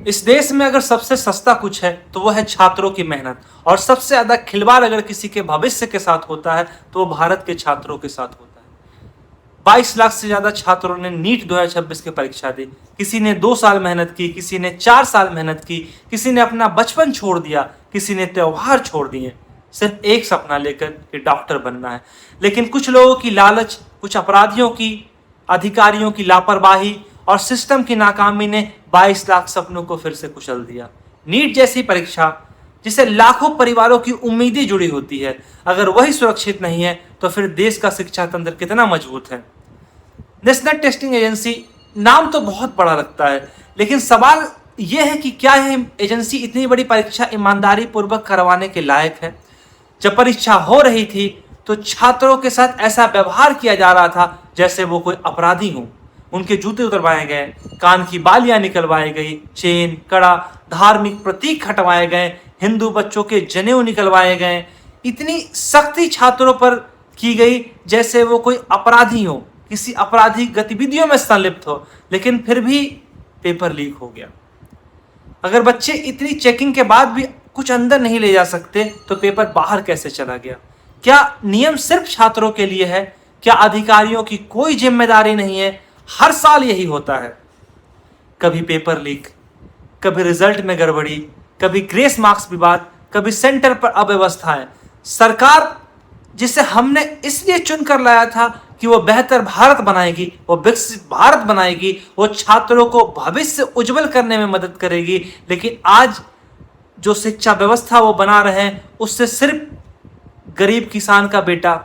इस देश में अगर सबसे सस्ता कुछ है तो वो है छात्रों की मेहनत, और सबसे ज्यादा खिलवाड़ अगर किसी के भविष्य के साथ होता है तो वो भारत के छात्रों के साथ होता है। 22 लाख से ज्यादा छात्रों ने नीट 2026 की परीक्षा दी। किसी ने 2 साल मेहनत की, किसी ने 4 साल मेहनत की, किसी ने अपना बचपन छोड़ दिया, किसी ने त्योहार छोड़ दिए, सिर्फ एक सपना लेकर कि डॉक्टर बनना है। लेकिन कुछ लोगों की लालच, कुछ अपराधियों की, अधिकारियों की लापरवाही और सिस्टम की नाकामी ने 22 लाख सपनों को फिर से कुचल दिया। नीट जैसी परीक्षा जिसे लाखों परिवारों की उम्मीदें जुड़ी होती है, अगर वही सुरक्षित नहीं है तो फिर देश का शिक्षा तंत्र कितना मजबूत है। नेशनल टेस्टिंग एजेंसी, नाम तो बहुत बड़ा लगता है, लेकिन सवाल यह है कि क्या यह एजेंसी इतनी बड़ी परीक्षा ईमानदारी पूर्वक करवाने के लायक है। जब परीक्षा हो रही थी तो छात्रों के साथ ऐसा व्यवहार किया जा रहा था जैसे वो कोई अपराधी हो। उनके जूते उतरवाए गए, कान की बालियां निकलवाई गई, चेन, कड़ा, धार्मिक प्रतीक हटवाए गए, हिंदू बच्चों के जनेऊ निकलवाए गए। इतनी सख्ती छात्रों पर की गई जैसे वो कोई अपराधी हो, किसी आपराधिक गतिविधियों में संलिप्त हो, लेकिन फिर भी पेपर लीक हो गया। अगर बच्चे इतनी चेकिंग के बाद भी कुछ अंदर नहीं ले जा सकते तो पेपर बाहर कैसे चला गया? क्या नियम सिर्फ छात्रों के लिए है? क्या अधिकारियों की कोई जिम्मेदारी नहीं है? हर साल यही होता है, कभी पेपर लीक, कभी रिजल्ट में गड़बड़ी, कभी ग्रेस मार्क्स विवाद, कभी सेंटर पर अव्यवस्थाएं। सरकार जिसे हमने इसलिए चुनकर लाया था कि वो बेहतर भारत बनाएगी, वो विकसित भारत बनाएगी, वो छात्रों को भविष्य उज्जवल करने में मदद करेगी, लेकिन आज जो शिक्षा व्यवस्था वो बना रहे हैं उससे सिर्फ गरीब किसान का बेटा,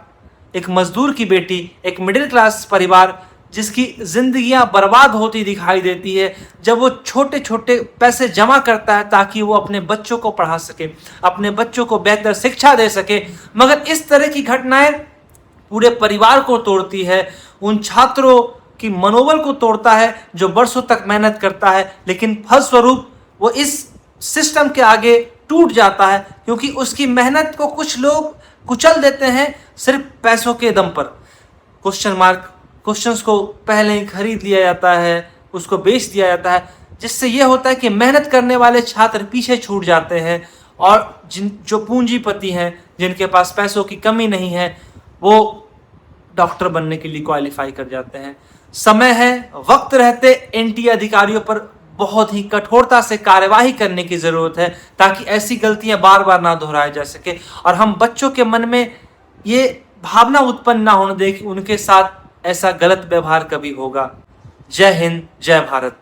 एक मजदूर की बेटी, एक मिडिल क्लास परिवार जिसकी जिंदगियां बर्बाद होती दिखाई देती है जब वो छोटे छोटे पैसे जमा करता है ताकि वो अपने बच्चों को पढ़ा सके, अपने बच्चों को बेहतर शिक्षा दे सके। मगर इस तरह की घटनाएं पूरे परिवार को तोड़ती है, उन छात्रों की मनोबल को तोड़ता है जो बरसों तक मेहनत करता है, लेकिन फलस्वरूप वो इस सिस्टम के आगे टूट जाता है क्योंकि उसकी मेहनत को कुछ लोग कुचल देते हैं सिर्फ पैसों के दम पर। क्वेश्चंस को पहले ही खरीद लिया जाता है, उसको बेच दिया जाता है, जिससे यह होता है कि मेहनत करने वाले छात्र पीछे छूट जाते हैं और जो पूंजीपति हैं, जिनके पास पैसों की कमी नहीं है, वो डॉक्टर बनने के लिए क्वालिफाई कर जाते हैं। समय है, वक्त रहते एनटीए अधिकारियों पर बहुत ही कठोरता से कार्यवाही करने की जरूरत है ताकि ऐसी गलतियां बार बार ना दोहराई जा सके और हम बच्चों के मन में ये भावना उत्पन्न ना होने दें कि उनके साथ ऐसा गलत व्यवहार कभी होगा। जय हिंद, जय भारत।